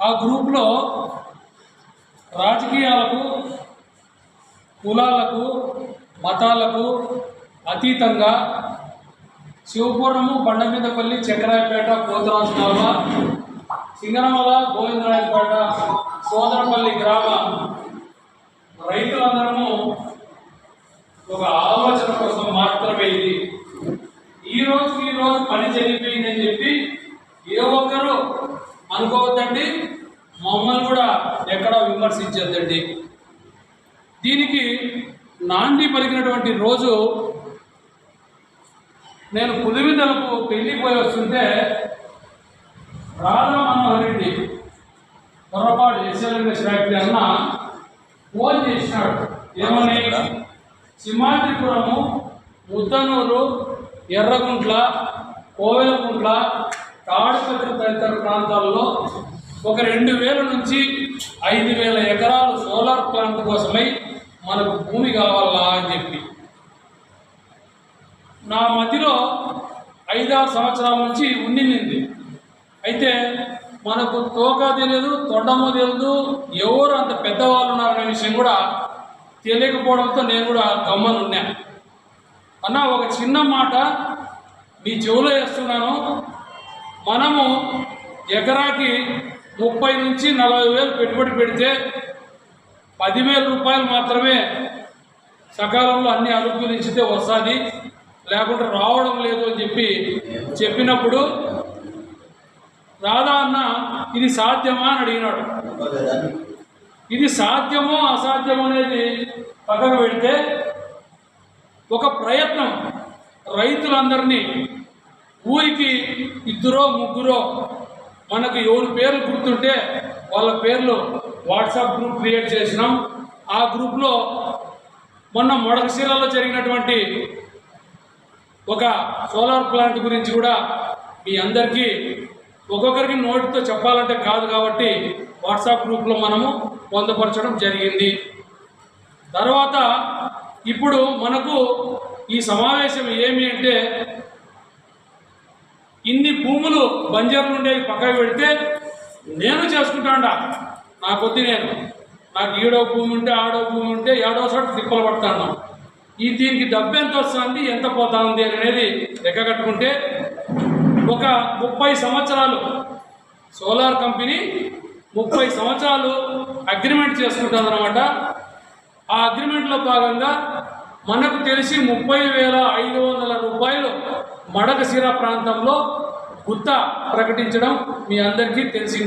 ఆ గ్రూప్లో రాజకీయాలకు, కులాలకు, మతాలకు అతీతంగా శివపురము, బండమీదపల్లి, చక్రాయపేట, పోతరాజు కాలువ, సింగనమల, గోవిందరాయపేట, సోదరపల్లి గ్రామ రైతులందరము ఒక ఆలోచన కోసం మాత్రమే ఇది. ఈ రోజు పని జరిగిపోయిందని చెప్పి ఏ ఒక్కరూ అనుకోవద్దండి, మమ్మల్ని కూడా ఎక్కడా విమర్శించద్దండి. దీనికి నాంది పలికినటువంటి రోజు నేను పులివిందలకు పెళ్లికి పోయి వస్తుంటే రాధా మనోహర్ రెడ్డి పొరపాటు ఎస్ఎల్ఎంఎస్ ఫ్యాక్టరీ అన్న ఫోన్ చేసినాడు. ఏమని? సింహాద్రిపురము, ముద్దనూరు, ఎర్రగుంట్ల, కోవెలగుంట్ల, తాడిపత్రి తదితర ప్రాంతాల్లో ఒక 2000 నుంచి 5000 ఎకరాలు సోలార్ ప్లాంట్ కోసమై మనకు భూమి కావాలా అని చెప్పి నా మధ్యలో 5-6 సంవత్సరాల నుంచి ఉండింది. అయితే మనకు తోక తెలియదు, తొండము తెలియదు, ఎవరు అంత పెద్దవాళ్ళు ఉన్నారనే విషయం కూడా తెలియకపోవడంతో నేను కూడా గమ్మనున్నా. అన్న, ఒక చిన్న మాట మీ చెవులో వేస్తున్నాను. మనము ఎకరాకి 30 నుంచి 40 వేలు పెట్టుబడి పెడితే 10,000 రూపాయలు మాత్రమే సకాలంలో అన్ని అనుకూలించితే వస్తుంది, లేకుంటే రావడం లేదు అని చెప్పినప్పుడు రాధా అన్న ఇది సాధ్యమా అని అడిగినాడు. ఇది సాధ్యమో అసాధ్యమో అనేది పక్కన పెడితే ఒక ప్రయత్నం, రైతులందరినీ ఊరికి 2-3 మనకు ఎవరి పేర్లు గుర్తుంటే వాళ్ళ పేర్లు వాట్సాప్ గ్రూప్ క్రియేట్ చేసినాం. ఆ గ్రూప్లో మొన్న మొడకశీలలో జరిగినటువంటి ఒక సోలార్ ప్లాంట్ గురించి కూడా మీ అందరికీ ఒక్కొక్కరికి నోటితో చెప్పాలంటే కాదు కాబట్టి వాట్సాప్ గ్రూప్లో మనము పొందపరచడం జరిగింది. తర్వాత ఇప్పుడు మనకు ఈ సమావేశం ఏమి అంటే, ఇన్ని భూములు బంజర్లు ఉండేవి పక్కకు పెడితే నేను చేసుకుంటాండా నా కొద్ది, నాకు ఈడో భూమి ఉంటే ఆడో భూమి ఉంటే ఏడో చోట తిప్పలు పడతాను. దీనికి డబ్బు ఎంత వస్తుంది, ఎంత పోతా ఉంది అనేది లెక్క కట్టుకుంటే ఒక 30 సంవత్సరాలు సోలార్ కంపెనీ 30 సంవత్సరాలు అగ్రిమెంట్ చేసుకుంటుంది అనమాట. ఆ అగ్రిమెంట్లో భాగంగా మనకు తెలిసి 30,500 రూపాయలు మడకశిర ప్రాంతంలో గుత్త ప్రకటించడం మీ అందరికీ తెలిసిందే.